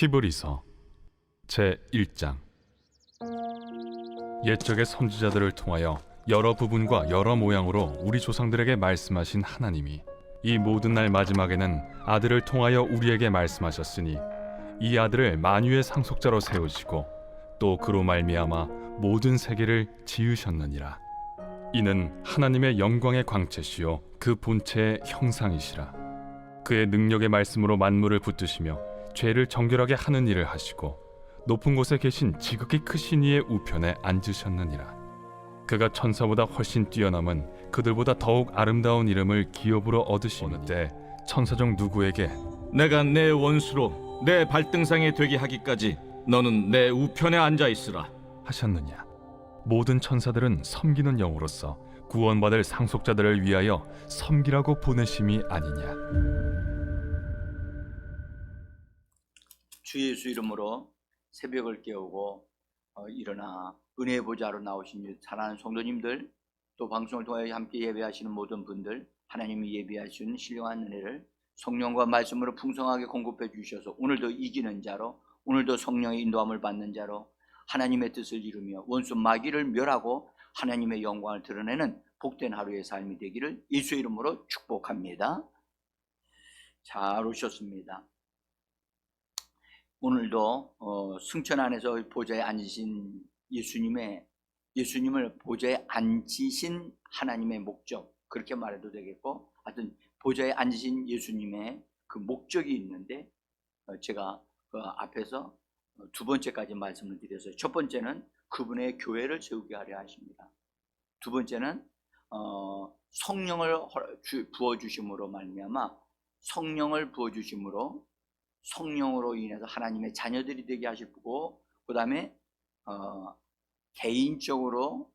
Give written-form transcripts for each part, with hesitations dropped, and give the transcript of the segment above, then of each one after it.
히브리서 제1장. 옛적의 선지자들을 통하여 여러 부분과 여러 모양으로 우리 조상들에게 말씀하신 하나님이 이 모든 날 마지막에는 아들을 통하여 우리에게 말씀하셨으니 이 아들을 만유의 상속자로 세우시고 또 그로 말미암아 모든 세계를 지으셨느니라. 이는 하나님의 영광의 광채시요 그 본체의 형상이시라. 그의 능력의 말씀으로 만물을 붙드시며 죄를 정결하게 하는 일을 하시고 높은 곳에 계신 지극히 크신 이의 우편에 앉으셨느니라. 그가 천사보다 훨씬 뛰어남은 그들보다 더욱 아름다운 이름을 기업으로 얻으시니 때 천사 중 누구에게 내가 내 원수로 내 발등상에 되게 하기까지 너는 내 우편에 앉아 있으라 하셨느냐. 모든 천사들은 섬기는 영으로서 구원받을 상속자들을 위하여 섬기라고 보내심이 아니냐. 주 예수 이름으로 새벽을 깨우고 일어나 은혜의 보좌로 나오신 사랑하는 성도님들, 또 방송을 통하여 함께 예배하시는 모든 분들, 하나님이 예비하신 신령한 은혜를 성령과 말씀으로 풍성하게 공급해 주셔서 오늘도 이기는 자로, 오늘도 성령의 인도함을 받는 자로 하나님의 뜻을 이루며 원수 마귀를 멸하고 하나님의 영광을 드러내는 복된 하루의 삶이 되기를 예수 이름으로 축복합니다. 잘 오셨습니다. 오늘도 승천 안에서 보좌에 앉으신 예수님을 보좌에 앉으신 하나님의 목적, 그렇게 말해도 되겠고, 하여튼 보좌에 앉으신 예수님의 그 목적이 있는데, 제가 그 앞에서 두 번째까지 말씀을 드렸어요. 첫 번째는 그분의 교회를 세우게 하려 하십니다. 두 번째는 성령을 부어주심으로 말미암아 성령을 부어주심으로 성령으로 인해서 하나님의 자녀들이 되게 하시고, 그 다음에 개인적으로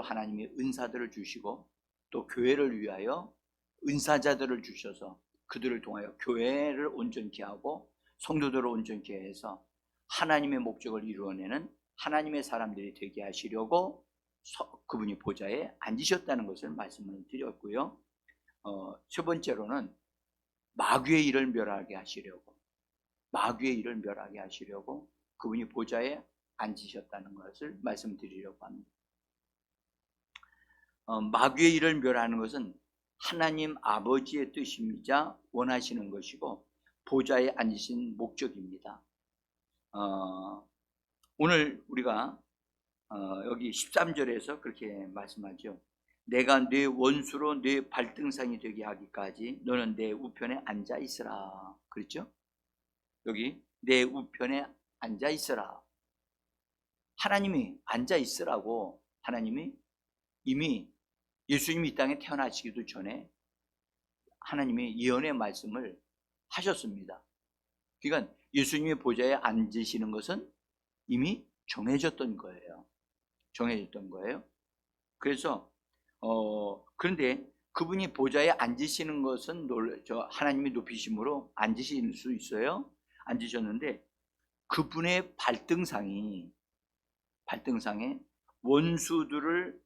하나님의 은사들을 주시고, 또 교회를 위하여 은사자들을 주셔서 그들을 통하여 교회를 온전케 하고 성도들을 온전케 해서 하나님의 목적을 이루어내는 하나님의 사람들이 되게 하시려고 그분이 보좌에 앉으셨다는 것을 말씀을 드렸고요. 세 번째로는 마귀의 일을 멸하게 하시려고 그분이 보좌에 앉으셨다는 것을 말씀드리려고 합니다. 마귀의 일을 멸하는 것은 하나님 아버지의 뜻입니다. 원하시는 것이고 보좌에 앉으신 목적입니다. 오늘 우리가 여기 13절에서 그렇게 말씀하죠. 내가 네 원수로 네 발등상이 되게 하기까지 너는 내 우편에 앉아 있으라. 그렇죠? 여기 내 우편에 앉아 있으라. 하나님이 앉아 있으라고, 하나님이 이미 예수님이 이 땅에 태어나시기도 전에 하나님이 예언의 말씀을 하셨습니다. 그러니까 예수님의 보좌에 앉으시는 것은 이미 정해졌던 거예요. 그래서 그런데 그분이 보좌에 앉으시는 것은 하나님이 높이심으로 앉으실 수 있어요. 앉으셨는데 그분의 발등상에 원수들을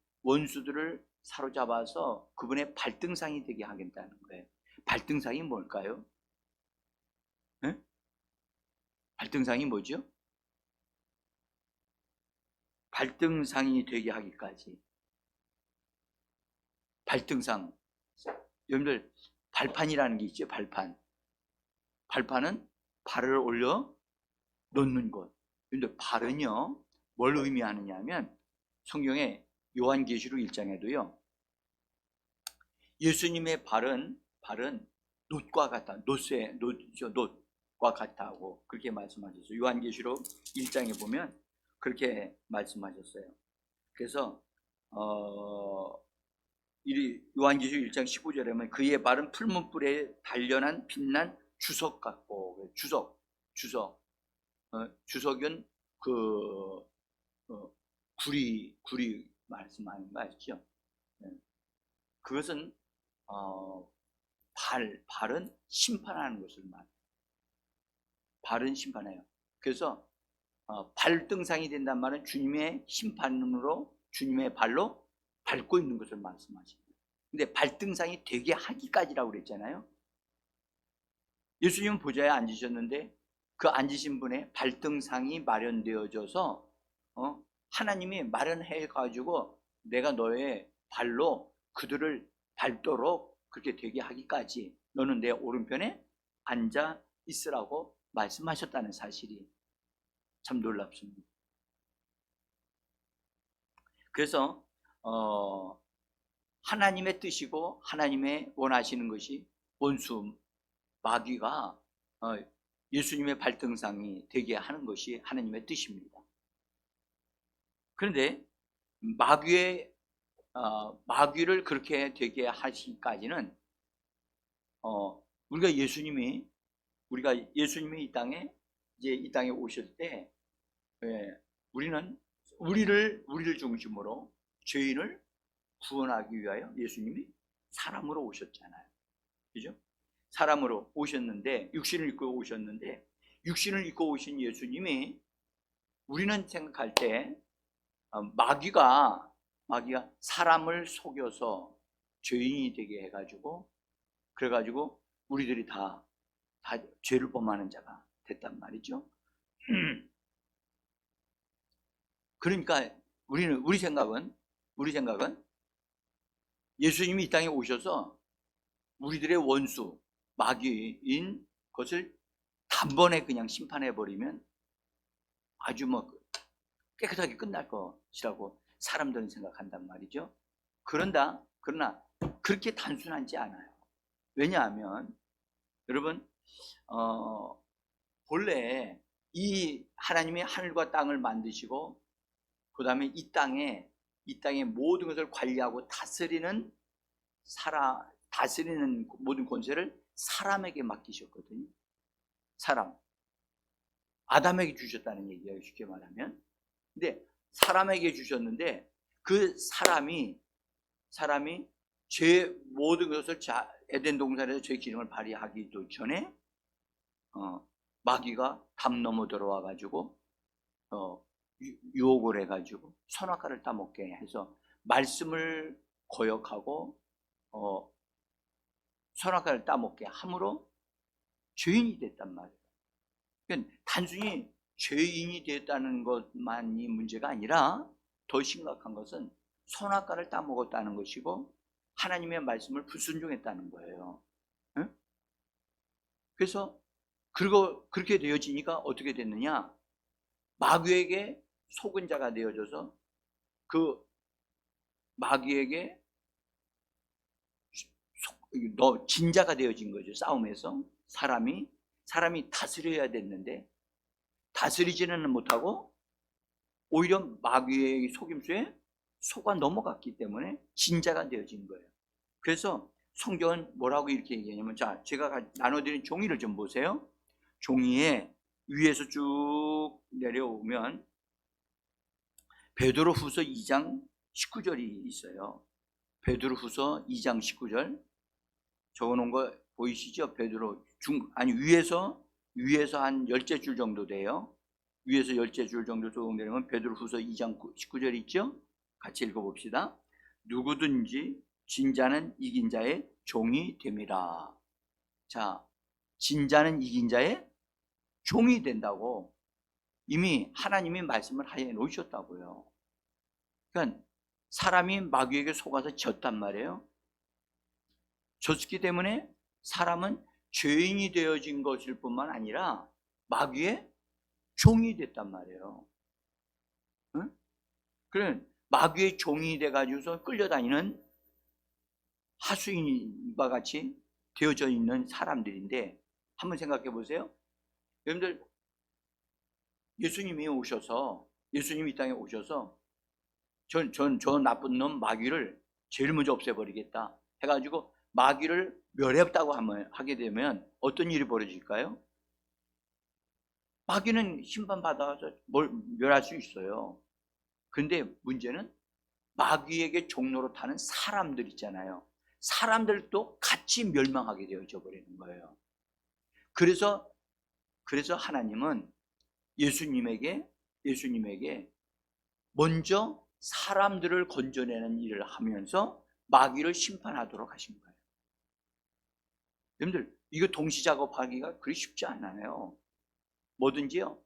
사로잡아서 그분의 발등상이 되게 하겠다는 거예요. 발등상이 뭘까요? 네? 발등상이 뭐죠? 발등상이 되게 하기까지. 발등상, 여러분들 발판이라는 게 있죠. 발판은 발을 올려 놓는 곳. 여러분들 발은요 뭘 의미하느냐 하면 성경에 요한계시록 1장에도요 예수님의 발은 놋과 같다. 놋과 같다고 그렇게 말씀하셨어요. 요한계시록 1장에 보면 그렇게 말씀하셨어요. 그래서 요한계시록 1장 15절에 보면 그의 발은 풀문불에 단련한 빛난 주석 같고, 주석은 그 구리 말씀하는 거 아시죠? 그것은 발은 심판하는 것을 말해요. 발은 심판해요. 그래서 발등상이 된단 말은 주님의 심판으로 주님의 발로 밟고 있는 것을 말씀하십니다. 근데 발등상이 되게 하기까지라고 그랬잖아요. 예수님은 보좌에 앉으셨는데 그 앉으신 분의 발등상이 마련되어져서 하나님이 마련해 가지고 내가 너의 발로 그들을 밟도록 그렇게 되게 하기까지 너는 내 오른편에 앉아 있으라고 말씀하셨다는 사실이 참 놀랍습니다. 그래서 하나님의 뜻이고 하나님의 원하시는 것이 원수 마귀가 예수님의 발등상이 되게 하는 것이 하나님의 뜻입니다. 그런데 마귀를 그렇게 되게 하시기까지는 우리가 예수님이 이 땅에 오실 때 우리는 우리를 중심으로 죄인을 구원하기 위하여 예수님이 사람으로 오셨잖아요. 그죠? 사람으로 오셨는데 육신을 입고 오신 예수님이 우리는 생각할 때 마귀가 사람을 속여서 죄인이 되게 해가지고 그래가지고 우리들이 다 죄를 범하는 자가 됐단 말이죠. 그러니까 우리 생각은 예수님이 이 땅에 오셔서 우리들의 원수 마귀인 것을 단번에 그냥 심판해 버리면 아주 깨끗하게 끝날 것이라고 사람들은 생각한단 말이죠. 그러나 그렇게 단순하지 않아요. 왜냐하면 여러분 본래 이 하나님이 하늘과 땅을 만드시고 그 다음에 이 땅의 모든 것을 관리하고 다스리는 모든 권세를 사람에게 맡기셨거든요. 아담에게 주셨다는 얘기예요, 쉽게 말하면. 근데 사람에게 주셨는데 그 사람이 죄 모든 것을 에덴 동산에서 죄 기능을 발휘하기도 전에 마귀가 담 넘어 들어와 가지고 유혹을 해가지고 선악과를 따먹게 해서 말씀을 거역하고 선악과를 따먹게 함으로 죄인이 됐단 말이에요. 그러니까 단순히 죄인이 됐다는 것만이 문제가 아니라 더 심각한 것은 선악과를 따먹었다는 것이고 하나님의 말씀을 불순종했다는 거예요. 응? 그래서 그렇게 되어지니까 어떻게 됐느냐? 마귀에게 속은 자가 되어져서 그 마귀에게 진자가 되어진 거죠. 싸움에서 사람이 다스려야 됐는데 다스리지는 못하고 오히려 마귀의 속임수에 속아 넘어갔기 때문에 진자가 되어진 거예요. 그래서 성경은 뭐라고 이렇게 얘기하냐면, 자, 제가 나눠드린 종이를 좀 보세요. 종이에 위에서 쭉 내려오면 베드로후서 2장 19절이 있어요. 베드로후서 2장 19절 적어놓은 거 보이시죠? 위에서 한 10줄 정도 돼요. 위에서 10줄 정도 적용되면 베드로후서 2장 19절 있죠? 같이 읽어봅시다. 누구든지 진자는 이긴 자의 종이 됨이라. 자, 진자는 이긴 자의 종이 된다고 이미 하나님이 말씀을 하여 놓으셨다고요. 그러니까 사람이 마귀에게 속아서 졌단 말이에요. 졌기 때문에 사람은 죄인이 되어진 것일 뿐만 아니라 마귀의 종이 됐단 말이에요. 응? 그래 마귀의 종이 돼가지고서 끌려다니는 하수인과 같이 되어져 있는 사람들인데 한번 생각해 보세요. 여러분들 예수님이 이 땅에 오셔서 저 나쁜 놈 마귀를 제일 먼저 없애버리겠다 해가지고 마귀를 멸했다고 하게 되면 어떤 일이 벌어질까요? 마귀는 심판받아서 멸할 수 있어요. 근데 문제는 마귀에게 종로로 타는 사람들 있잖아요. 사람들도 같이 멸망하게 되어져 버리는 거예요. 그래서 하나님은 예수님에게 먼저 사람들을 건져내는 일을 하면서 마귀를 심판하도록 하신 거예요. 여러분들 이거 동시작업하기가 그리 쉽지 않아요. 뭐든지요.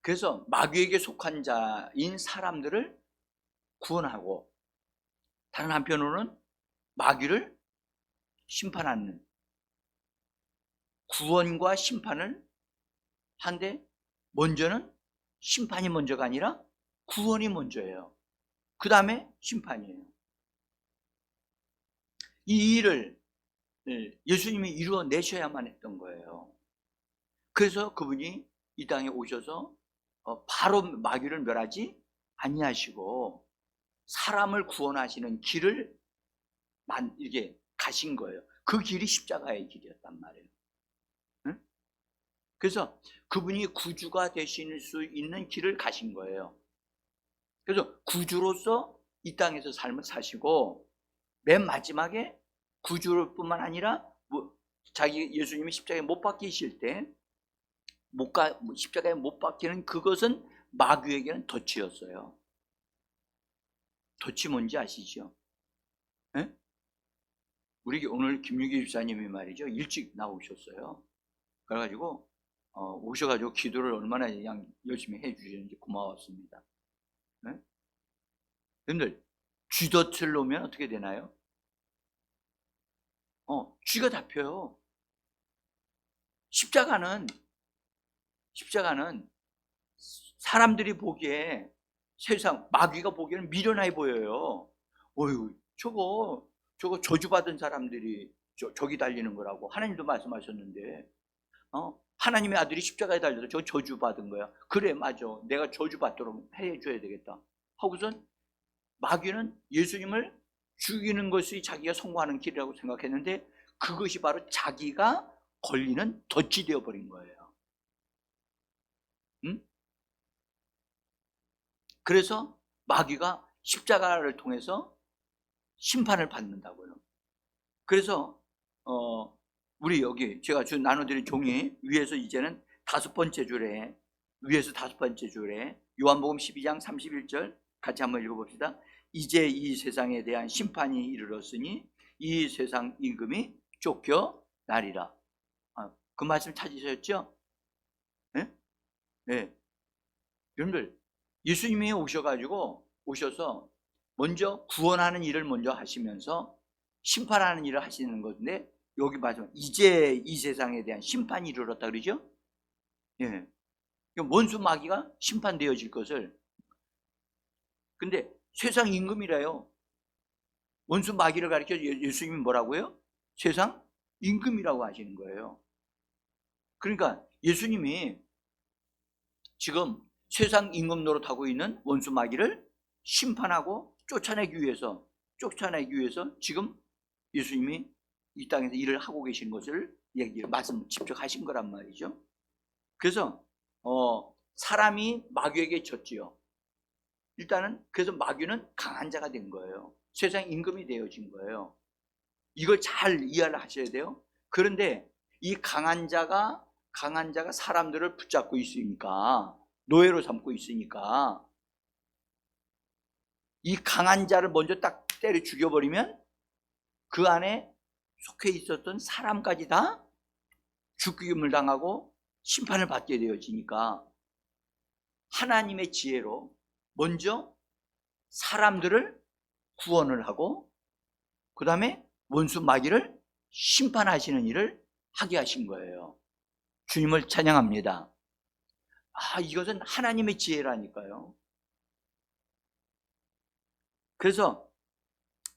그래서 마귀에게 속한 자인 사람들을 구원하고, 다른 한편으로는 마귀를 심판하는, 구원과 심판을 한데, 먼저는 심판이 먼저가 아니라 구원이 먼저예요. 그 다음에 심판이에요. 이 일을 예수님이 이루어내셔야만 했던 거예요. 그래서 그분이 이 땅에 오셔서 바로 마귀를 멸하지 아니하시고 사람을 구원하시는 길을 이렇게 가신 거예요. 그 길이 십자가의 길이었단 말이에요. 응? 그래서 그분이 구주가 되실 수 있는 길을 가신 거예요. 그래서 구주로서 이 땅에서 삶을 사시고, 맨 마지막에 구주뿐만 아니라 자기 예수님이 십자가에 못 박히실 때 십자가에 못 박히는 그것은 마귀에게는 덫이었어요. 덫이 뭔지 아시죠? 네? 우리 오늘 김유기 집사님이 말이죠, 일찍 나오셨어요. 그래가지고 오셔가지고 기도를 얼마나 열심히 해주시는지 고마웠습니다. 네? 여러분들, 쥐덫을 놓으면 어떻게 되나요? 쥐가 잡혀요. 십자가는 사람들이 보기에, 세상 마귀가 보기에는 미련해 보여요. 어휴, 저거 저주받은 사람들이 저기 달리는 거라고 하나님도 말씀하셨는데, 하나님의 아들이 십자가에 달려서 저 저주받은 거야. 그래, 맞아, 내가 저주받도록 해줘야 되겠다 하고선 마귀는 예수님을 죽이는 것이 자기가 성공하는 길이라고 생각했는데, 그것이 바로 자기가 걸리는 덫이 되어버린 거예요. 응? 그래서 마귀가 십자가를 통해서 심판을 받는다고요. 그래서 우리 여기 제가 나눠드린 종이 위에서 이제는 5번째 줄에, 위에서 5번째 줄에 요한복음 12장 31절 같이 한번 읽어봅시다. 이제 이 세상에 대한 심판이 이르렀으니 이 세상 임금이 쫓겨나리라. 그 말씀 찾으셨죠? 네? 네. 여러분들, 예수님이 오셔서 먼저 구원하는 일을 먼저 하시면서 심판하는 일을 하시는 건데, 여기 말씀 이제 이 세상에 대한 심판이 이르렀다 그러죠? 예. 원수 마귀가 심판되어질 것을. 근데 세상 임금이래요. 원수 마귀를 가리켜 예수님이 뭐라고요? 세상 임금이라고 하시는 거예요. 그러니까 예수님이 지금 세상 임금 노릇하고 있는 원수 마귀를 심판하고 쫓아내기 위해서 지금 예수님이 이 땅에서 일을 하고 계신 것을 말씀 직접 하신 거란 말이죠. 그래서 사람이 마귀에게 졌지요. 일단은 그래서 마귀는 강한 자가 된 거예요. 세상 임금이 되어진 거예요. 이걸 잘 이해를 하셔야 돼요. 그런데 이 강한 자가 사람들을 붙잡고 있으니까, 노예로 삼고 있으니까, 이 강한 자를 먼저 딱 때려 죽여버리면 그 안에 속해 있었던 사람까지 다 죽임을 당하고 심판을 받게 되어지니까, 하나님의 지혜로 먼저 사람들을 구원을 하고 그 다음에 원수 마귀를 심판하시는 일을 하게 하신 거예요. 주님을 찬양합니다. 이것은 하나님의 지혜라니까요. 그래서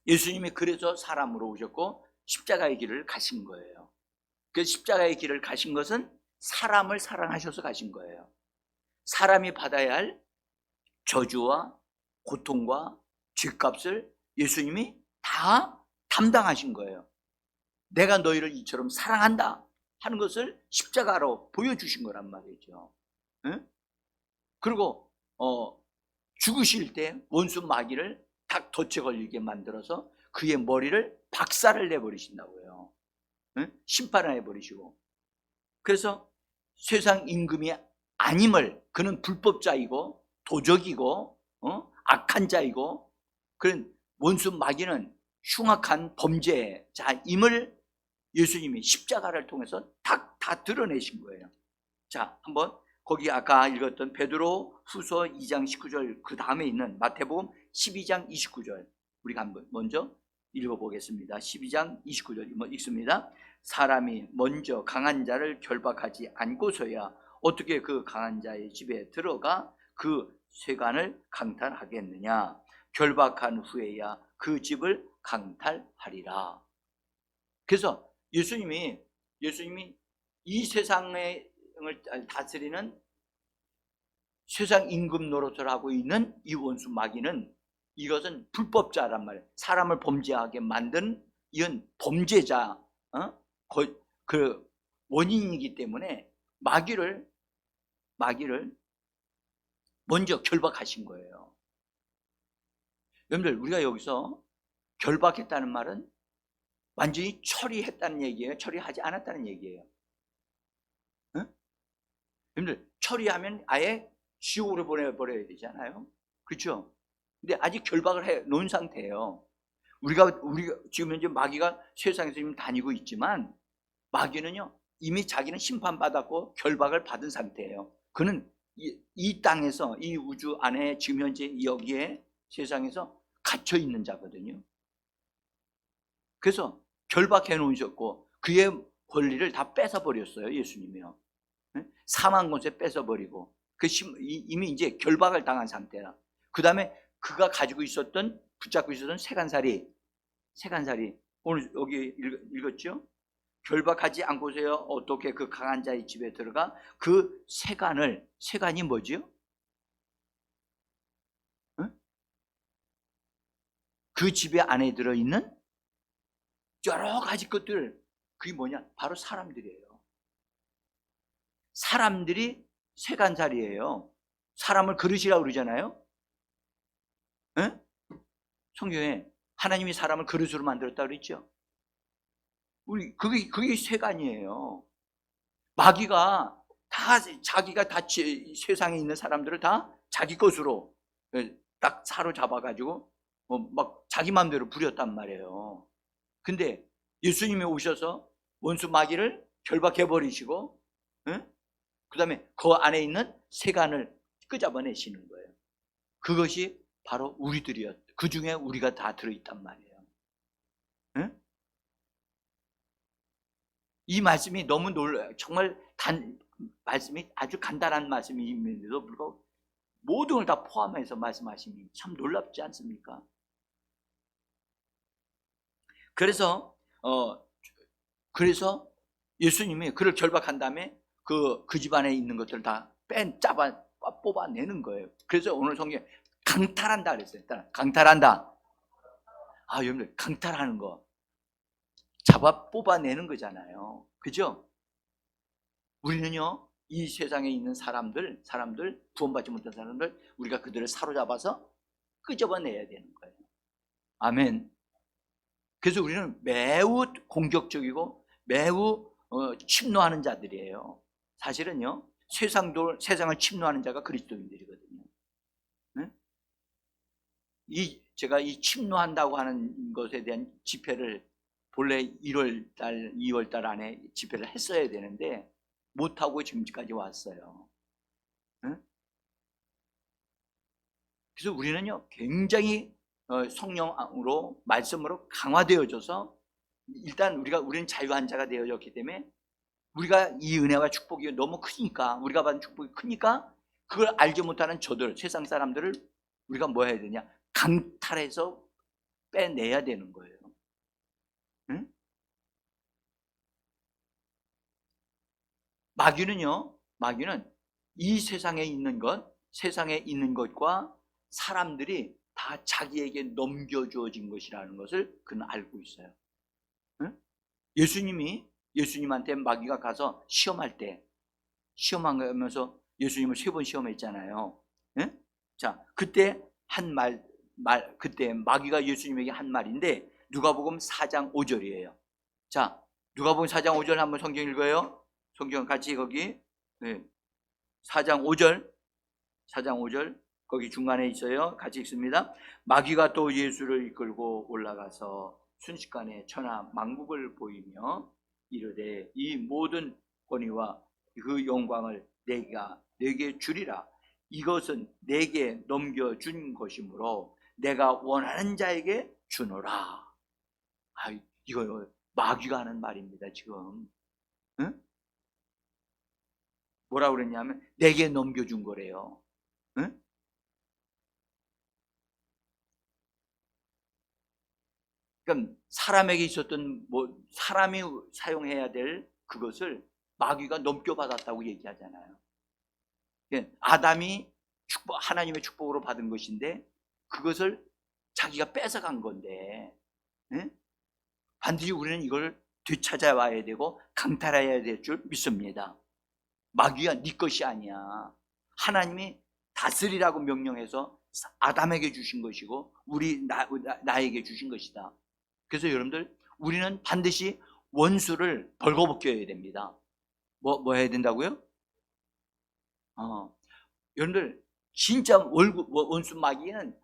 예수님이 그래서 사람으로 오셨고 십자가의 길을 가신 거예요. 그 십자가의 길을 가신 것은 사람을 사랑하셔서 가신 거예요. 사람이 받아야 할 저주와 고통과 죗값을 예수님이 다 담당하신 거예요. 내가 너희를 이처럼 사랑한다 하는 것을 십자가로 보여주신 거란 말이죠. 응? 그리고 죽으실 때 원수 마귀를 딱 덫에 걸리게 만들어서 그의 머리를 박살을 내버리신다고요. 응? 심판을 해버리시고. 그래서 세상 임금이 아님을, 그는 불법자이고 도적이고 악한 자이고, 그런 원수 마귀는 흉악한 범죄자임을 예수님이 십자가를 통해서 다 드러내신 거예요. 자, 한번 거기 아까 읽었던 베드로 후서 2장 19절 그 다음에 있는 마태복음 12장 29절 우리가 한번 먼저 읽어보겠습니다. 12장 29절 읽습니다. 사람이 먼저 강한 자를 결박하지 않고서야 어떻게 그 강한 자의 집에 들어가 그 쇠관을 강탈하겠느냐. 결박한 후에야 그 집을 강탈하리라. 그래서 예수님이 이 세상을 다스리는 세상 임금 노릇을 하고 있는 이 원수 마귀는 이것은 불법자란 말이에요. 사람을 범죄하게 만든 이건 범죄자, 그 원인이기 때문에 마귀를 먼저 결박하신 거예요. 여러분들, 우리가 여기서 결박했다는 말은 완전히 처리했다는 얘기예요? 처리하지 않았다는 얘기예요? 응? 여러분들, 처리하면 아예 지옥으로 보내버려야 되잖아요. 그렇죠? 근데 아직 결박을 해 놓은 상태예요. 우리가 지금 현재 마귀가 세상에서 지금 다니고 있지만 마귀는요 이미 자기는 심판받았고 결박을 받은 상태예요. 그는 이 땅에서 이 우주 안에 지금 현재 여기에 세상에서 갇혀 있는 자거든요. 그래서 결박해 놓으셨고 그의 권리를 다 뺏어버렸어요. 예수님이요. 사망 권세 뺏어버리고 이미 이제 결박을 당한 상태라. 그 다음에 그가 가지고 있었던 붙잡고 있었던 세간살이 오늘 여기 읽었죠? 결박하지 않고서야 어떻게 그 강한 자의 집에 들어가 그 세간이 뭐지요? 응? 그 집에 안에 들어있는 여러 가지 것들, 그게 뭐냐? 바로 사람들이에요. 사람들이 세간살이에요. 사람을 그릇이라고 그러잖아요. 응? 성경에 하나님이 사람을 그릇으로 만들었다고 그랬죠. 그게 세간이에요. 마귀가 자기가 세상에 있는 사람들을 다 자기 것으로 딱 사로잡아가지고 막 자기 마음대로 부렸단 말이에요. 근데 예수님이 오셔서 원수 마귀를 결박해버리시고, 그 다음에 그 안에 있는 세간을 끄잡아내시는 거예요. 그것이 바로 우리들이었어요. 그 중에 우리가 다 들어있단 말이에요. 이 말씀이 너무 놀라요. 정말 말씀이 아주 간단한 말씀임에도 불구하고 모든 걸 다 포함해서 말씀하시니 참 놀랍지 않습니까? 그래서 예수님이 그를 결박한 다음에 그 집안에 있는 것들을 다 뽑아내는 거예요. 그래서 오늘 성경에 강탈한다 그랬어요. 강탈한다. 여러분들, 강탈하는 거 뽑아내는 거잖아요. 그죠? 우리는요 이 세상에 있는 사람들 구원받지 못한 사람들, 우리가 그들을 사로잡아서 끄집어내야 되는 거예요. 아멘. 그래서 우리는 매우 공격적이고 매우 침노하는 자들이에요. 사실은요 세상을 침노하는 자가 그리스도인들이거든요. 제가 이 침노한다고 하는 것에 대한 집회를 본래 2월달 안에 집회를 했어야 되는데 못하고 지금까지 왔어요. 그래서 우리는요 굉장히 성령으로 말씀으로 강화되어져서 일단 우리는 자유한 자가 되어졌기 때문에 우리가 이 은혜와 축복이 너무 크니까, 우리가 받은 축복이 크니까 그걸 알지 못하는 세상 사람들을 우리가 뭐 해야 되냐? 강탈해서 빼내야 되는 거예요. 응? 마귀는 이 세상에 있는 것과 사람들이 다 자기에게 넘겨주어진 것이라는 것을 그는 알고 있어요. 응? 예수님한테 마귀가 가서 시험하면서 예수님을 3번 시험했잖아요. 응? 자, 그때 그때 마귀가 예수님에게 한 말인데 누가복음 4장 5절이에요. 자, 누가복음 4장 5절 한번 성경 읽어요. 성경 같이 거기 4장 5절 거기 중간에 있어요. 같이 읽습니다. 마귀가 또 예수를 이끌고 올라가서 순식간에 천하 만국을 보이며 이르되 이 모든 권위와 그 영광을 내게 주리라. 이것은 내게 넘겨준 것이므로 내가 원하는 자에게 주노라. 이거 마귀가 하는 말입니다. 지금 응? 뭐라고 그랬냐면 내게 넘겨준 거래요. 응? 그러니까 사람에게 있었던 사람이 사용해야 될 그것을 마귀가 넘겨받았다고 얘기하잖아요. 아담이 하나님의 축복으로 받은 것인데 그것을 자기가 뺏어간 건데, 네? 반드시 우리는 이걸 되찾아와야 되고 강탈해야 될 줄 믿습니다. 마귀가 네 것이 아니야. 하나님이 다스리라고 명령해서 아담에게 주신 것이고 나에게 주신 것이다. 그래서 여러분들, 우리는 반드시 원수를 벌거벗겨야 됩니다. 뭐 해야 된다고요? 여러분들, 진짜 원수 마귀는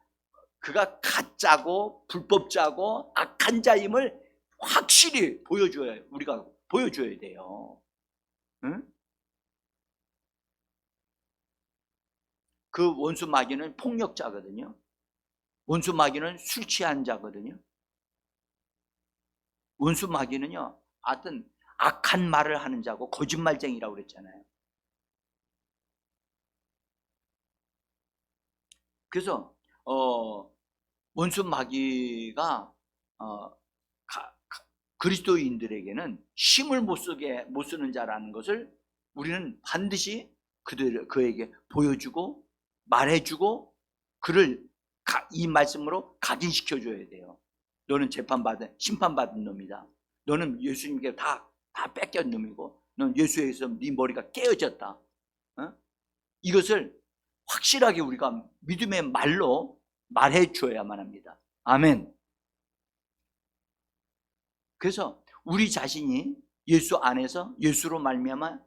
그가 가짜고 불법자고 악한 자임을 확실히 우리가 보여줘야 돼요. 응? 그 원수 마귀는 폭력자거든요. 원수 마귀는 술 취한 자거든요. 원수 마귀는요, 하여튼 악한 말을 하는 자고 거짓말쟁이라고 그랬잖아요. 그래서 원수 마귀가 그리스도인들에게는 힘을 못 쓰는 자라는 것을 우리는 반드시 그에게 보여주고 말해주고 그를 이 말씀으로 각인시켜줘야 돼요. 너는 심판받은 놈이다. 너는 예수님께 다 뺏긴 놈이고 너는 예수에서 네 머리가 깨어졌다. 이것을 확실하게 우리가 믿음의 말로 말해줘야만 합니다. 아멘. 그래서 우리 자신이 예수 안에서 예수로 말미암아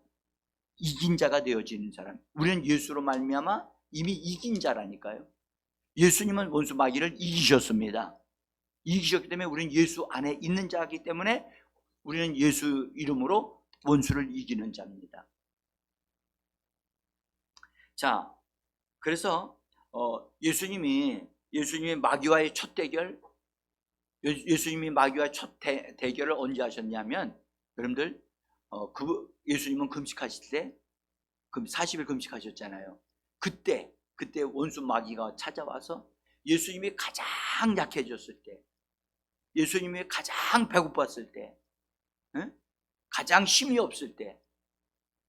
이긴 자가 되어지는 사람, 우리는 예수로 말미암아 이미 이긴 자라니까요. 예수님은 원수 마귀를 이기셨습니다. 이기셨기 때문에 우리는 예수 안에 있는 자이기 때문에 우리는 예수 이름으로 원수를 이기는 자입니다. 자, 그래서 예수님이 마귀와의 첫 대결, 예수님이 마귀와의 첫 대결을 언제 하셨냐면, 여러분들, 예수님은 금식하실 때 40일 금식하셨잖아요. 그때 원수 마귀가 찾아와서 예수님이 가장 약해졌을 때, 예수님이 가장 배고팠을 때, 가장 힘이 없을 때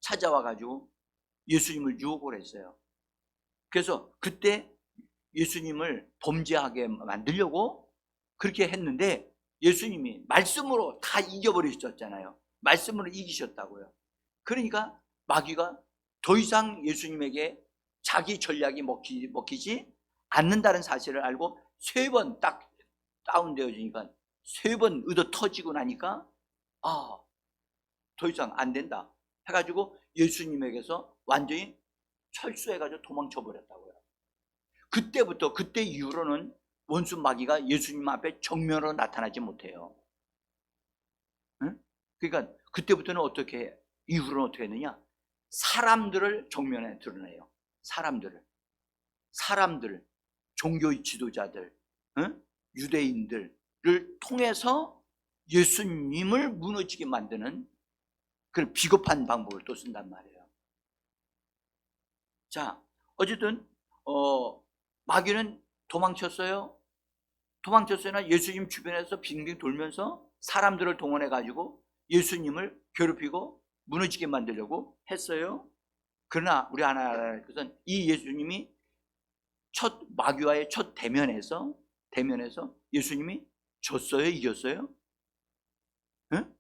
찾아와가지고 예수님을 유혹을 했어요. 그래서 그때 예수님을 범죄하게 만들려고 그렇게 했는데 예수님이 말씀으로 다 이겨버리셨잖아요. 말씀으로 이기셨다고요. 그러니까 마귀가 더 이상 예수님에게 자기 전략이 먹히지 않는다는 사실을 알고 3번 딱 다운되어지니까 3번 의도 터지고 나니까 더 이상 안 된다 해가지고 예수님에게서 완전히 철수해가지고 도망쳐 버렸다고요. 그때 이후로는 원수 마귀가 예수님 앞에 정면으로 나타나지 못해요. 응? 그러니까 그때부터는 이후로는 어떻게 했느냐? 사람들을 정면에 드러내요. 사람들, 종교 지도자들, 유대인들을 통해서 예수님을 무너지게 만드는 그런 비겁한 방법을 또 쓴단 말이에요. 자, 어쨌든 마귀는 도망쳤으나 예수님 주변에서 빙빙 돌면서 사람들을 동원해 가지고 예수님을 괴롭히고 무너지게 만들려고 했어요. 그러나 우리 하나 알아야 할 것은 이 예수님이 마귀와의 첫 대면에서 예수님이 졌어요, 이겼어요? 응?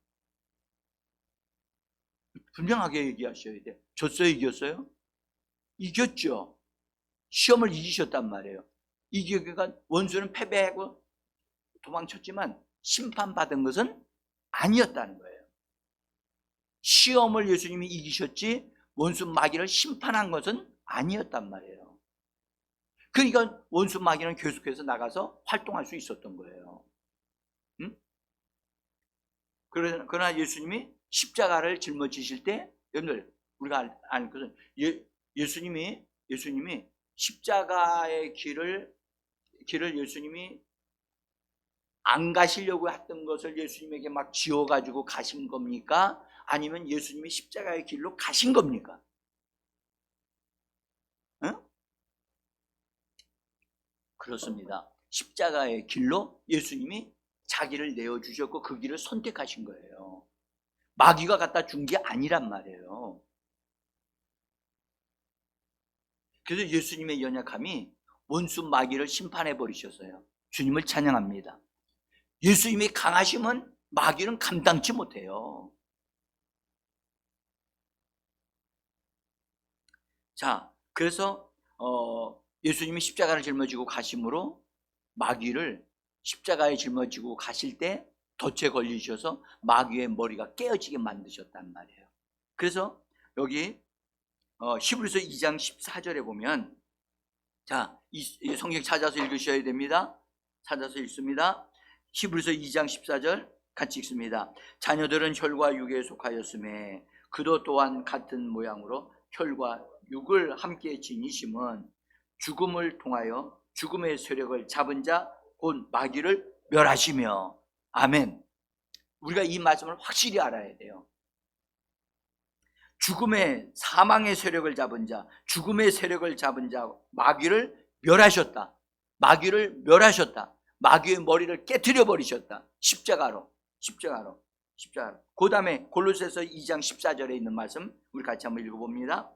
분명하게 얘기하셔야 돼요. 졌어요, 이겼어요? 이겼죠. 시험을 이기셨단 말이에요. 그러니까 원수는 패배하고 도망쳤지만 심판받은 것은 아니었다는 거예요. 시험을 예수님이 이기셨지 원수 마귀를 심판한 것은 아니었단 말이에요. 그러니까 원수 마귀는 계속해서 나가서 활동할 수 있었던 거예요. 응? 그러나 예수님이 십자가를 짊어지실 때, 여러분들 우리가 아는 것은 예수님이 십자가의 길을 예수님이 안 가시려고 했던 것을 예수님에게 막 지어가지고 가신 겁니까? 아니면 예수님이 십자가의 길로 가신 겁니까? 응? 그렇습니다. 십자가의 길로 예수님이 자기를 내어주셨고 그 길을 선택하신 거예요. 마귀가 갖다 준 게 아니란 말이에요. 그래서 예수님의 연약함이 원수 마귀를 심판해 버리셨어요. 주님을 찬양합니다. 예수님의 강하심은 마귀는 감당치 못해요. 자, 그래서 예수님이 십자가를 짊어지고 가심으로 마귀를 십자가에 짊어지고 가실 때 덫에 걸리셔서 마귀의 머리가 깨어지게 만드셨단 말이에요. 그래서 여기 히브리서 2장 14절에 보면, 자, 이 성경 찾아서 읽으셔야 됩니다. 찾아서 읽습니다. 히브리서 2장 14절 같이 읽습니다. 자녀들은 혈과 육에 속하였음에 그도 또한 같은 모양으로 혈과 육을 함께 지니심은 죽음을 통하여 죽음의 세력을 잡은 자 곧 마귀를 멸하시며. 아멘. 우리가 이 말씀을 확실히 알아야 돼요. 죽음의 사망의 세력을 잡은 자, 죽음의 세력을 잡은 자 마귀를 멸하셨다. 마귀를 멸하셨다. 마귀의 머리를 깨트려 버리셨다. 십자가로. 그 다음에 골로새서 2장 14절에 있는 말씀 우리 같이 한번 읽어봅니다.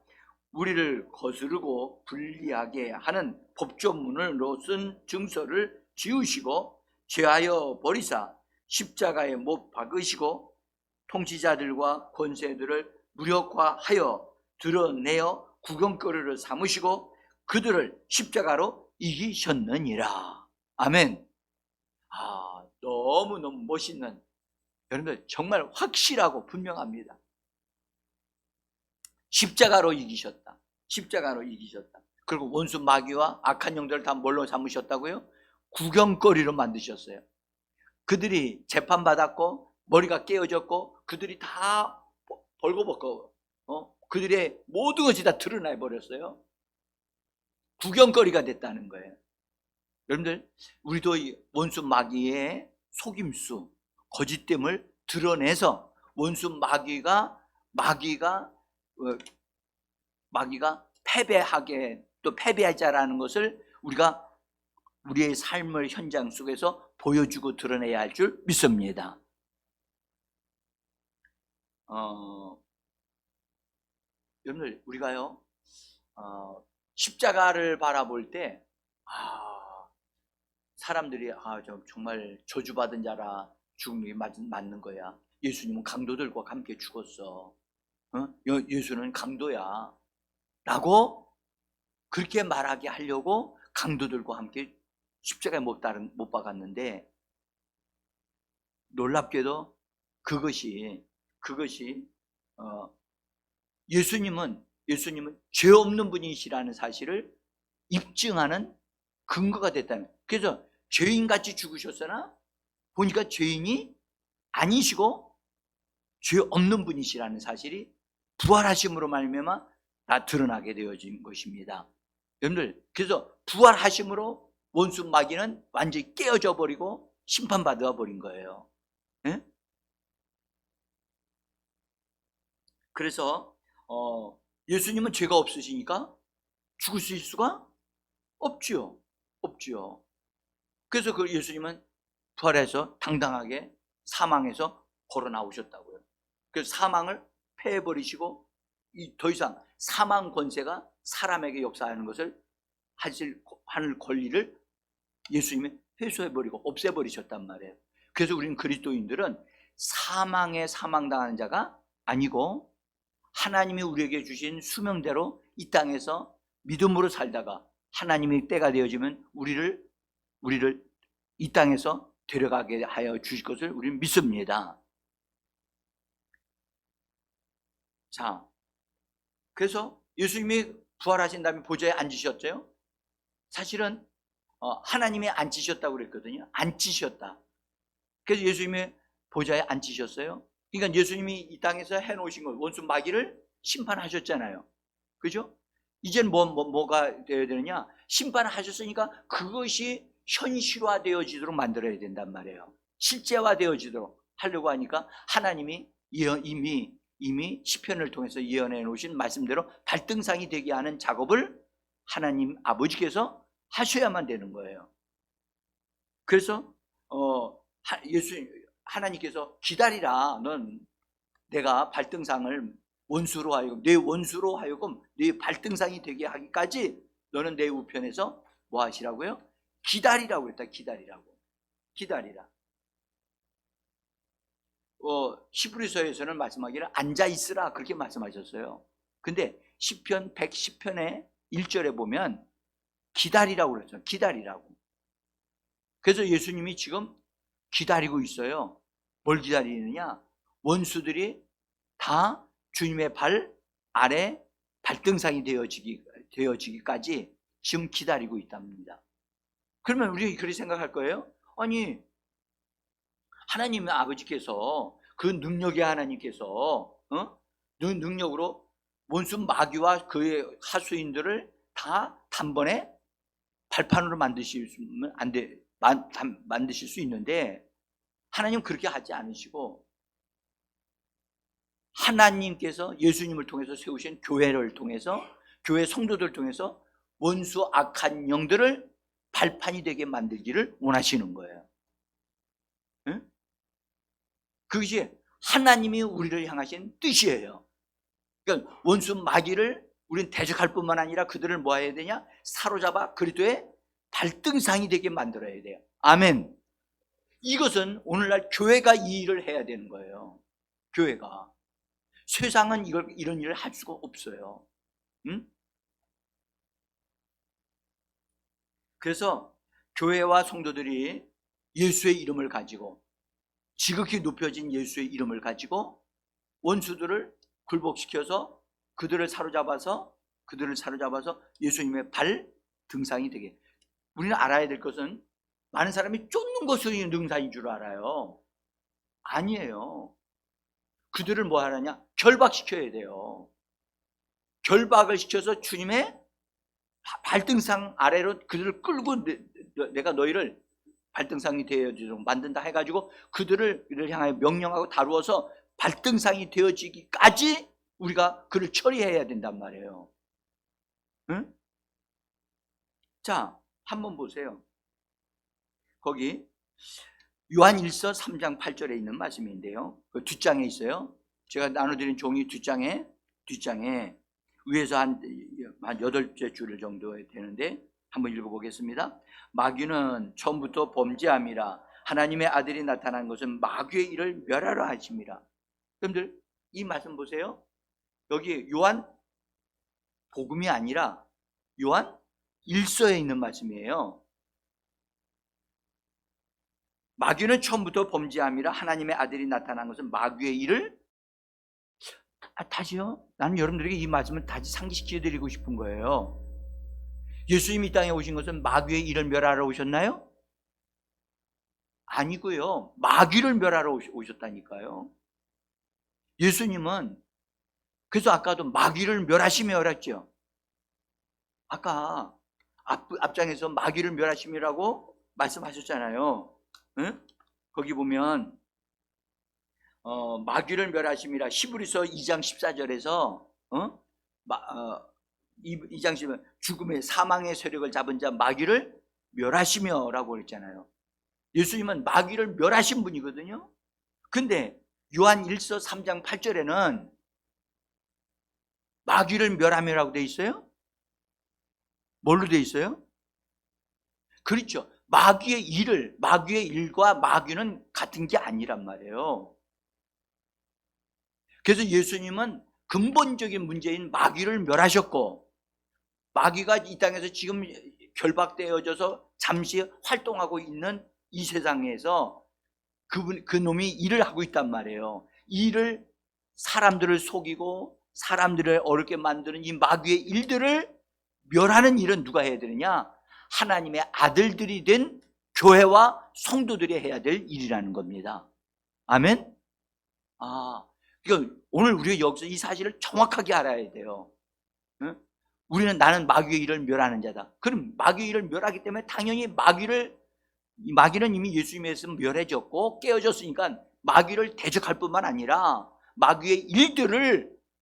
우리를 거스르고 불리하게 하는 법조문으로 쓴 증서를 지우시고 제하여 버리사 십자가에 못 박으시고 통치자들과 권세들을 무력화하여 드러내어 구경거리를 삼으시고 그들을 십자가로 이기셨느니라. 아멘. 너무너무 멋있는, 여러분들 정말 확실하고 분명합니다. 십자가로 이기셨다. 십자가로 이기셨다. 그리고 원수 마귀와 악한 영들을 다 뭘로 삼으셨다고요? 구경거리로 만드셨어요. 그들이 재판받았고 머리가 깨어졌고 그들이 다 벌거벗고 그들의 모든 것이 다 드러나 버렸어요. 구경거리가 됐다는 거예요. 여러분들, 우리도 이 원수 마귀의 속임수, 거짓됨을 드러내서 원수 마귀가 패배하게, 또 패배하자라는 것을 우리가 우리의 삶의 현장 속에서 보여주고 드러내야 할 줄 믿습니다. 여러분들, 우리가요 십자가를 바라볼 때 사람들이 정말 저주받은 자라, 죽음이 맞는 거야. 예수님은 강도들과 함께 죽었어. 예수는 강도야 라고 그렇게 말하게 하려고 강도들과 함께 십자가에 못 박았는데, 놀랍게도 그것이 예수님은 죄 없는 분이시라는 사실을 입증하는 근거가 됐다는 거예요. 그래서 죄인같이 죽으셨으나 보니까 죄인이 아니시고 죄 없는 분이시라는 사실이 부활하심으로 말미암아 다 드러나게 되어진 것입니다. 여러분들, 그래서 부활하심으로 원수 마귀는 완전히 깨어져 버리고 심판받아 버린 거예요. 네? 그래서 예수님은 죄가 없으시니까 죽으실 수가 없지요. 그래서 그 예수님은 부활해서 당당하게 사망에서 걸어 나오셨다고요. 그래서 사망을 패해버리시고 더 이상 사망 권세가 사람에게 역사하는 것을 하는 권리를 예수님이 회수해버리고 없애버리셨단 말이에요. 그래서 우리는 그리스도인들은 사망에 사망당하는 자가 아니고 하나님이 우리에게 주신 수명대로 이 땅에서 믿음으로 살다가 하나님의 때가 되어지면 우리를 이 땅에서 데려가게 하여 주실 것을 우리는 믿습니다. 자, 그래서 예수님이 부활하신 다음에 보좌에 앉으셨죠. 사실은 하나님이 앉으셨다고 그랬거든요. 앉으셨다. 그래서 예수님이 보좌에 앉으셨어요. 그러니까 예수님이 이 땅에서 해놓으신 것, 원수 마귀를 심판하셨잖아요. 그죠? 이젠 뭐가 되어야 되느냐? 심판하셨으니까 그것이 현실화되어지도록 만들어야 된단 말이에요. 실제화되어지도록 하려고 하니까 하나님이 이미 시편을 통해서 예언해 놓으신 말씀대로 발등상이 되게 하는 작업을 하나님 아버지께서 하셔야만 되는 거예요. 그래서 하나님께서 기다리라. 넌 내가 발등상을 원수로 하여금, 내 원수로 하여금 내 발등상이 되게 하기까지 너는 내 우편에서 뭐 하시라고요? 기다리라고 했다. 기다리라. 히브리서에서는 말씀하기를 앉아 있으라 그렇게 말씀하셨어요. 근데 시편 110편의 1절에 보면 기다리라고 그랬죠. 기다리라고. 그래서 예수님이 지금 기다리고 있어요. 뭘 기다리느냐? 원수들이 다 주님의 발 아래 발등상이 되어지기까지 지금 기다리고 있답니다. 그러면 우리가 그렇게 생각할 거예요? 아니, 하나님 아버지께서, 그 능력의 하나님께서 능력으로 원수 마귀와 그의 하수인들을 다 단번에 발판으로 만드실 수 있는데, 하나님은 그렇게 하지 않으시고 하나님께서 예수님을 통해서 세우신 교회를 통해서, 교회 성도들을 통해서 원수 악한 영들을 발판이 되게 만들기를 원하시는 거예요. 응? 그것이 하나님이 우리를 향하신 뜻이에요. 그러니까 원수 마귀를 우리는 대적할 뿐만 아니라 그들을 뭐 해야 되냐? 사로잡아 그리스도의 발등상이 되게 만들어야 돼요. 아멘. 이것은 오늘날 교회가 이 일을 해야 되는 거예요. 교회가. 세상은 이런 일을 할 수가 없어요. 응? 그래서 교회와 성도들이 예수의 이름을 가지고, 지극히 높여진 예수의 이름을 가지고 원수들을 굴복시켜서 그들을 사로잡아서 예수님의 발 등상이 되게. 우리는 알아야 될 것은, 많은 사람이 쫓는 것이 능사인 줄 알아요. 아니에요. 그들을 뭐 하느냐? 결박시켜야 돼요. 결박을 시켜서 주님의 발등상 아래로 그들을 끌고 내가 너희를 발등상이 되어지도록 만든다 해가지고 그들을 향하여 명령하고 다루어서 발등상이 되어지기까지 우리가 그를 처리해야 된단 말이에요. 응? 자, 한번 보세요. 거기 요한 1서 3장 8절에 있는 말씀인데요, 그 뒷장에 있어요. 제가 나눠드린 종이 뒷장에 위에서 한 8째 줄 정도 되는데 한번 읽어보겠습니다. 마귀는 처음부터 범죄함이라 하나님의 아들이 나타난 것은 마귀의 일을 멸하려 하심이라. 여러분들 이 말씀 보세요. 여기 요한 복음이 아니라 요한 1서에 있는 말씀이에요. 마귀는 처음부터 범죄함이라 하나님의 아들이 나타난 것은 마귀의 일을, 다시요? 나는 여러분들에게 이 말씀을 다시 상기시켜 드리고 싶은 거예요. 예수님이 이 땅에 오신 것은 마귀의 일을 멸하러 오셨나요? 아니고요, 마귀를 멸하러 오셨다니까요. 예수님은, 그래서 아까도 마귀를 멸하시며 그랬죠. 아까 앞장에서 마귀를 멸하심이라고 말씀하셨잖아요. 응? 거기 보면 마귀를 멸하심이라 히브리서 2장 14절에서 2장 10절 죽음의 사망의 세력을 잡은 자 마귀를 멸하시며 라고 그랬잖아요. 예수님은 마귀를 멸하신 분이거든요. 근데 요한 1서 3장 8절에는 마귀를 멸하며라고 돼 있어요? 뭘로 돼 있어요? 그렇죠. 마귀의 일과 마귀는 같은 게 아니란 말이에요. 그래서 예수님은 근본적인 문제인 마귀를 멸하셨고, 마귀가 이 땅에서 지금 결박되어져서 잠시 활동하고 있는 이 세상에서 그 놈이 일을 하고 있단 말이에요. 이 일을, 사람들을 속이고 사람들을 어렵게 만드는 이 마귀의 일들을 멸하는 일은 누가 해야 되느냐? 하나님의 아들들이 된 교회와 성도들이 해야 될 일이라는 겁니다. 아멘? 그러니까 오늘 우리가 여기서 이 사실을 정확하게 알아야 돼요. 응? 우리는 나는 마귀의 일을 멸하는 자다. 그럼 마귀의 일을 멸하기 때문에 당연히 마귀는 이미 예수님에서 멸해졌고 깨어졌으니까 마귀를 대적할 뿐만 아니라 마귀의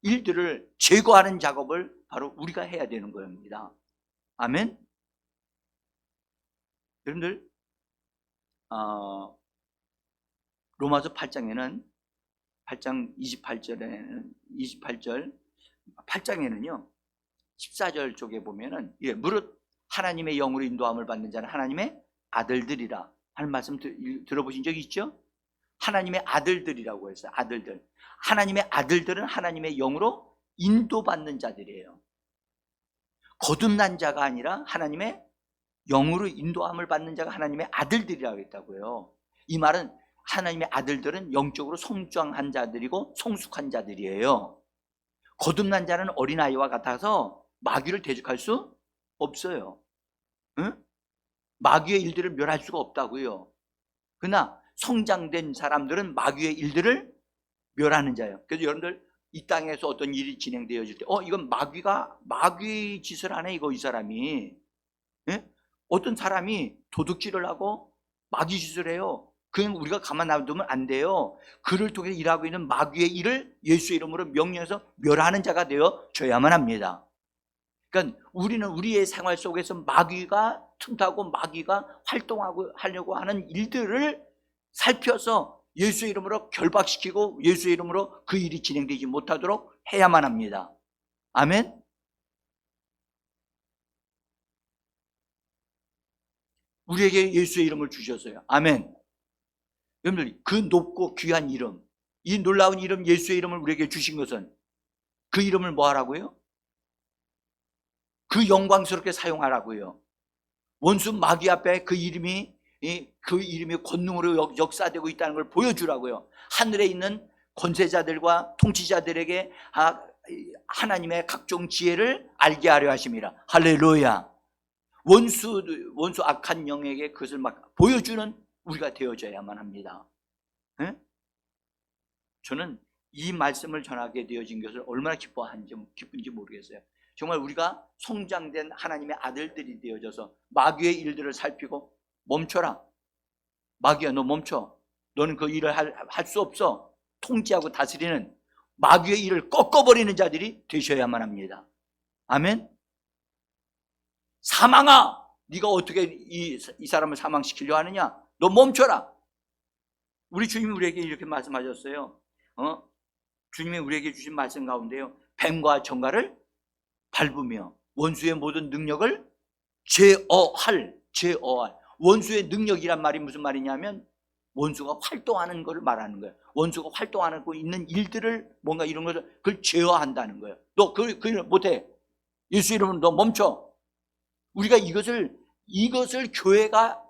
일들을 제거하는 작업을 바로 우리가 해야 되는 겁니다. 아멘. 여러분들, 로마서 8장에는 8장 8장에는요 14절 쪽에 보면은 무릇 하나님의 영으로 인도함을 받는 자는 하나님의 아들들이라 하는 말씀 들어보신 적 있죠? 하나님의 아들들이라고 했어요. 아들들. 하나님의 아들들은 하나님의 영으로 인도받는 자들이에요. 거듭난 자가 아니라 하나님의 영으로 인도함을 받는 자가 하나님의 아들들이라고 했다고요. 이 말은 하나님의 아들들은 영적으로 성장한 자들이고 성숙한 자들이에요. 거듭난 자는 어린아이와 같아서 마귀를 대적할 수 없어요. 응? 마귀의 일들을 멸할 수가 없다고요. 그러나 성장된 사람들은 마귀의 일들을 멸하는 자예요. 그래서 여러분들 이 땅에서 어떤 일이 진행되어질 때 이건 마귀 짓을 하네 이 사람이. 예? 어떤 사람이 도둑질을 하고 마귀 짓을 해요. 그냥 우리가 가만 놔두면 안 돼요. 그를 통해 일하고 있는 마귀의 일을 예수의 이름으로 명령해서 멸하는 자가 되어줘야만 합니다. 그러니까 우리는 우리의 생활 속에서 마귀가 틈타고 마귀가 하려고 하는 일들을 살펴서 예수의 이름으로 결박시키고 예수의 이름으로 그 일이 진행되지 못하도록 해야만 합니다. 아멘. 우리에게 예수의 이름을 주셨어요. 아멘. 여러분들, 그 높고 귀한 이름, 이 놀라운 이름 예수의 이름을 우리에게 주신 것은 그 이름을 뭐 하라고요? 그 영광스럽게 사용하라고요. 원수 마귀 앞에 그 이름이 권능으로 역사되고 있다는 걸 보여주라고요. 하늘에 있는 권세자들과 통치자들에게 하나님의 각종 지혜를 알게 하려 하심이라. 할렐루야. 원수 악한 영에게 그것을 막 보여주는 우리가 되어져야만 합니다. 네? 저는 이 말씀을 전하게 되어진 것을 얼마나 기쁜지 모르겠어요. 정말 우리가 성장된 하나님의 아들들이 되어져서 마귀의 일들을 살피고 멈춰라. 마귀야, 너 멈춰. 너는 그 일을 할 수 없어. 통치하고 다스리는 마귀의 일을 꺾어버리는 자들이 되셔야만 합니다. 아멘. 사망아, 네가 어떻게 이 사람을 사망시키려 하느냐? 너 멈춰라. 우리 주님이 우리에게 이렇게 말씀하셨어요. 주님이 우리에게 주신 말씀 가운데요, 뱀과 정갈을 밟으며 원수의 모든 능력을 제어할. 원수의 능력이란 말이 무슨 말이냐면 원수가 활동하는 것을 말하는 거예요. 원수가 활동하고 있는 일들을 뭔가 이런 것을 그걸 제어한다는 거예요. 너 그걸 못해. 예수 이름으로 너 멈춰. 우리가 이것을 교회가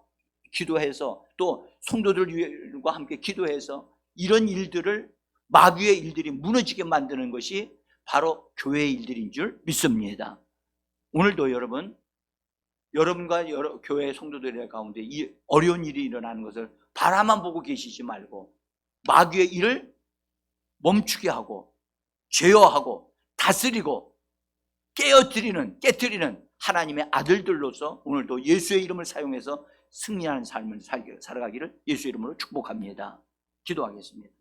기도해서 또 성도들과 함께 기도해서 이런 일들을 마귀의 일들이 무너지게 만드는 것이 바로 교회의 일들인 줄 믿습니다. 오늘도 여러분과 교회 성도들 가운데 이 어려운 일이 일어나는 것을 바라만 보고 계시지 말고 마귀의 일을 멈추게 하고 제어하고 다스리고 깨트리는 하나님의 아들들로서 오늘도 예수의 이름을 사용해서 승리하는 삶을 살아가기를 예수의 이름으로 축복합니다. 기도하겠습니다.